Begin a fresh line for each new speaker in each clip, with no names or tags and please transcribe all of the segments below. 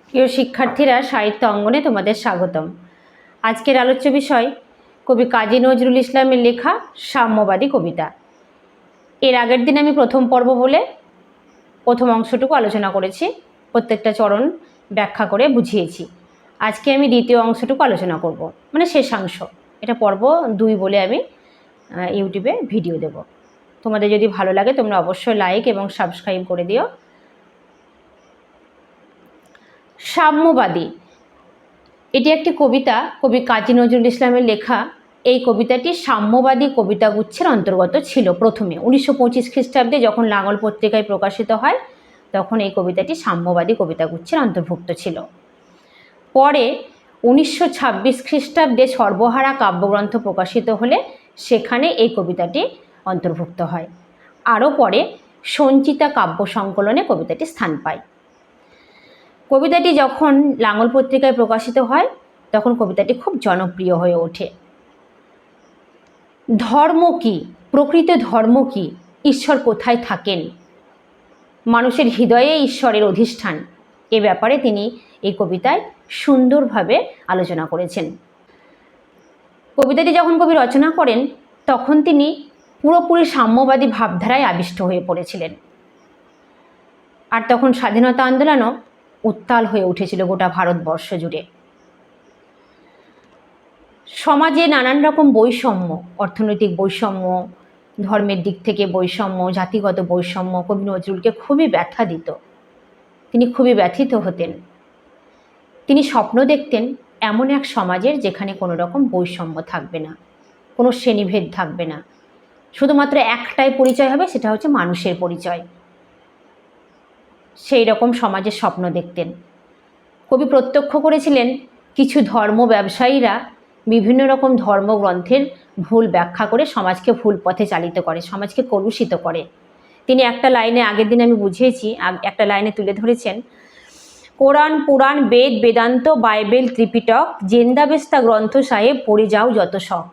প্রিয় শিক্ষার্থীরা, সাহিত্য অঙ্গনে তোমাদের স্বাগতম। আজকের আলোচ্য বিষয় কবি কাজী নজরুল ইসলামের লেখা সাম্যবাদী কবিতা। এর আগের দিন আমি প্রথম পর্ব বলে প্রথম অংশটুকু আলোচনা করেছি, প্রত্যেকটা চরণ ব্যাখ্যা করে বুঝিয়েছি। আজকে আমি দ্বিতীয় অংশটুকু আলোচনা করব, মানে শেষাংশ। এটা পর্ব 2 বলে আমি ইউটিউবে ভিডিও দেব। তোমাদের যদি ভালো লাগে তোমরা অবশ্যই লাইক এবং সাবস্ক্রাইব করে দিও। সাম্যবাদী, এটি একটি কবিতা, কবি কাজী নজরুল ইসলামের লেখা। এই কবিতাটি সাম্যবাদী কবিতাগুচ্ছের অন্তর্গত ছিল। প্রথমে 1925 খ্রিস্টাব্দে যখন লাঙল পত্রিকায় প্রকাশিত হয়, তখন এই কবিতাটি সাম্যবাদী কবিতাগুচ্ছের অন্তর্ভুক্ত ছিল। পরে 1926 খ্রিস্টাব্দে সর্বহারা কাব্যগ্রন্থ প্রকাশিত হলে সেখানে এই কবিতাটি অন্তর্ভুক্ত হয়। আরও পরে সঞ্চিতা কাব্য সংকলনে কবিতাটি স্থান পায়। কবিতাটি যখন লাঙল পত্রিকায় প্রকাশিত হয় তখন কবিতাটি খুব জনপ্রিয় হয়ে ওঠে। ধর্ম কি, প্রকৃত ধর্ম কি, ঈশ্বর কোথায় থাকেন, মানুষের হৃদয়ে ঈশ্বরের অধিষ্ঠান, এ ব্যাপারে তিনি এই কবিতায় সুন্দরভাবে আলোচনা করেছেন। কবিতাটি যখন কবি রচনা করেন তখন তিনি পুরোপুরি সাম্যবাদী ভাবধারায় আবিষ্ট হয়ে পড়েছিলেন। আর তখন স্বাধীনতা আন্দোলনও উত্তাল হয়ে উঠেছিল গোটা ভারতবর্ষ জুড়ে। সমাজে নানান রকম বৈষম্য, অর্থনৈতিক বৈষম্য, ধর্মের দিক থেকে বৈষম্য, জাতিগত বৈষম্য কবি নজরুলকে খুবই ব্যথা দিত। তিনি খুবই ব্যথিত হতেন। তিনি স্বপ্ন দেখতেন এমন এক সমাজের যেখানে কোনো রকম বৈষম্য থাকবে না, কোনো শ্রেণীভেদ থাকবে না, শুধুমাত্র একটাই পরিচয় হবে, সেটা হচ্ছে মানুষের পরিচয়। সেই রকম সমাজের স্বপ্ন দেখতেন। কবি প্রত্যক্ষ করেছিলেন কিছু ধর্ম ব্যবসায়ীরা বিভিন্ন রকম ধর্মগ্রন্থের ভুল ব্যাখ্যা করে সমাজকে ভুল পথে চালিত করে, সমাজকে কলুষিত করে। তিনি একটা লাইনে, আগের দিন আমি বুঝিয়েছি, একটা লাইনে তুলে ধরেছেন, কোরআন, পুরাণ, বেদ, বেদান্ত, বাইবেল, ত্রিপিটক, জেন্দাবেস্তা গ্রন্থ সাহেব পড়ে যাও যত শখ।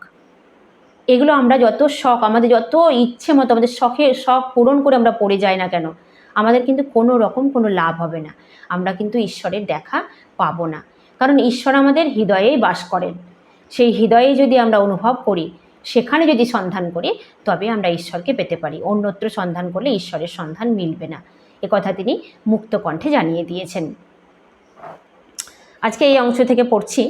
এগুলো আমরা যত শখ, আমাদের যত ইচ্ছে মতো আমাদের শখ পূরণ করে আমরা পড়ে যাই না কেন, আমাদের কিন্তু কোনো রকম কোনো লাভ হবে না, আমরা কিন্তু ঈশ্বরের দেখা পাবো না। কারণ ঈশ্বর আমাদের হৃদয়েই বাস করেন। সেই হৃদয়ে যদি আমরা অনুভব করি, সেখানে যদি সন্ধান করি, তবে আমরা ঈশ্বরকে পেতে পারি। অন্যত্র সন্ধান করলে ঈশ্বরের সন্ধান মিলবে না, একথা তিনি মুক্ত কণ্ঠে জানিয়ে দিয়েছেন। আজকে এই অংশ থেকে পড়ছি,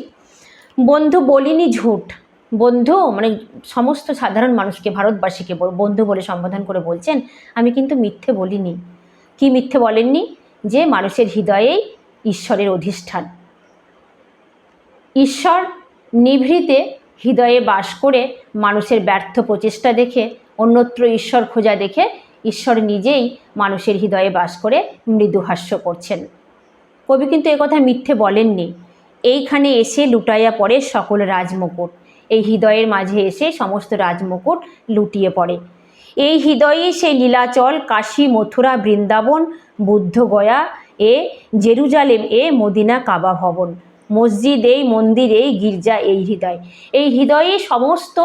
বন্ধু বলিনি ঝুট। বন্ধু মানে সমস্ত সাধারণ মানুষকে, ভারতবাসীকে বন্ধু বলে সম্বোধন করে বলছেন, আমি কিন্তু মিথ্যে বলিনি। কি মিথ্যে বলেননি? যে মানুষের হৃদয়েই ঈশ্বরের অধিষ্ঠান। ঈশ্বর নিভৃতে হৃদয়ে বাস করে মানুষের ব্যর্থ প্রচেষ্টা দেখে, অন্যত্র ঈশ্বর খোঁজা দেখে ঈশ্বর নিজেই মানুষের হৃদয়ে বাস করে মৃদুহাস্য করছেন। কবি কিন্তু একথা মিথ্যে বলেননি। এইখানে এসে লুটাইয়া পড়ে সকল রাজমুকুট। এই হৃদয়ের মাঝে এসে সমস্ত রাজমুকুট লুটিয়ে পড়ে। এই হৃদয়ে সেই লীলাচল, কাশী, মথুরা, বৃন্দাবন, বুদ্ধগয়া, এ জেরুজালেম, এ মদিনা, কাবা ভবন, মসজিদ এই, মন্দির এই, গির্জা এই হৃদয়। এই হৃদয়ে সমস্ত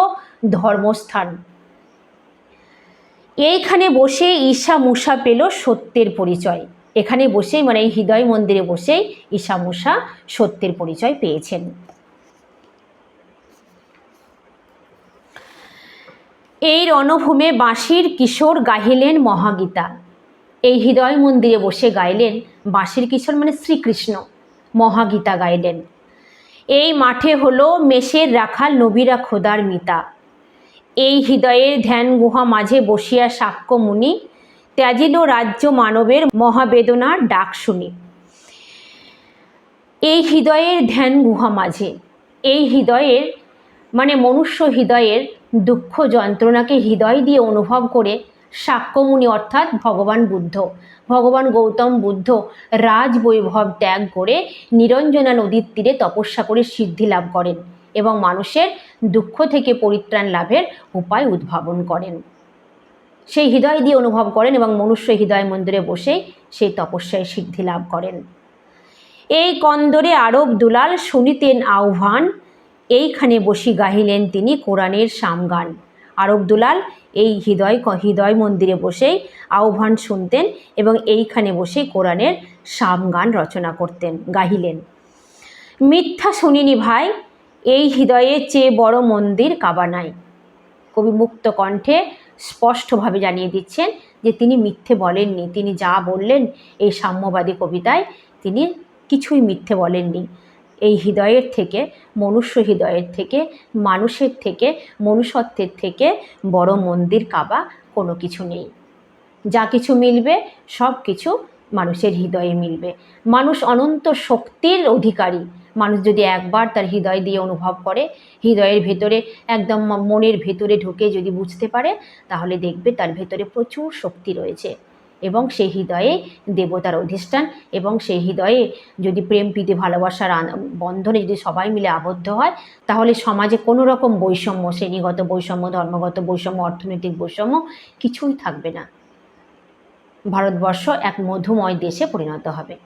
ধর্মস্থান। এইখানে বসে ঈশা মূষা পেল সত্যের পরিচয়। এখানে বসেই, মানে এই হৃদয় মন্দিরে বসেই ঈশা মূষা সত্যের পরিচয় পেয়েছেন। এই রণভূমে বাঁশির কিশোর গাহিলেন মহাগীতা। এই হৃদয় মন্দিরে বসে গাইলেন বাঁশির কিশোর, মানে শ্রীকৃষ্ণ মহাগীতা গাইলেন। এই মাঠে হলো মেষের রাখাল, নবীরা খোদার মিতা। এই হৃদয়ের ধ্যান গুহা মাঝে বসিয়া সাক্ষ্য মুনি, ত্যাজিল রাজ্য মানবের মহাবেদনার ডাক শুনি। এই হৃদয়ের ধ্যান গুহা মাঝে, এই হৃদয়ের মানে মনুষ্য হৃদয়ের দুঃখ যন্ত্রণাকে হৃদয় দিয়ে অনুভব করে সাক্ষ্যমুনি অর্থাৎ ভগবান বুদ্ধ, ভগবান গৌতম বুদ্ধ রাজবৈভব ত্যাগ করে নিরঞ্জনা নদীর তীরে তপস্যা করে সিদ্ধি লাভ করেন এবং মানুষের দুঃখ থেকে পরিত্রাণ লাভের উপায় উদ্ভাবন করেন। সেই হৃদয় দিয়ে অনুভব করেন এবং মনুষ্য হৃদয় মন্দিরে বসেই সেই তপস্যায় সিদ্ধি লাভ করেন। এই কন্দরে আরব দুলাল শুনিতেন আহ্বান, এইখানে বসি গাহিলেন তিনি কোরআনের সামগান। আরব দুলাল এই হৃদয় মন্দিরে বসেই আহ্বান শুনতেন এবং এইখানে বসেই কোরআনের সামগান রচনা করতেন, গাহিলেন। মিথ্যা শুনিনি ভাই, এই হৃদয়ের চেয়ে বড় মন্দির কাবা নাই। কবি মুক্ত কণ্ঠে স্পষ্টভাবে জানিয়ে দিচ্ছেন যে তিনি মিথ্যে বলেননি। তিনি যা বললেন এই সাম্যবাদী কবিতায়, তিনি কিছুই মিথ্যে বলেননি। এই হৃদয়ের থেকে, মনুষ্য হৃদয়ের থেকে, মানুষের থেকে, মনুষ্যত্বের থেকে বড় মন্দির কাবা কোনো কিছু নেই। যা কিছু মিলবে সব কিছু মানুষের হৃদয়ে মিলবে। মানুষ অনন্ত শক্তির অধিকারী। মানুষ যদি একবার তার হৃদয় দিয়ে অনুভব করে, হৃদয়ের ভেতরে একদম মনের ভেতরে ঢুকে যদি বুঝতে পারে, তাহলে দেখবে তার ভেতরে প্রচুর শক্তি রয়েছে এবং সেই হৃদয়ে দেবতার অধিষ্ঠান। এবং সেই হৃদয়ে যদি প্রেম প্রীতি ভালোবাসার বন্ধনে যদি সবাই মিলে আবদ্ধ হয়, তাহলে সমাজে কোনো রকম বৈষম্য, শ্রেণীগত বৈষম্য, ধর্মগত বৈষম্য, অর্থনৈতিক বৈষম্য কিছুই থাকবে না। ভারতবর্ষ এক মধুময় দেশে পরিণত হবে।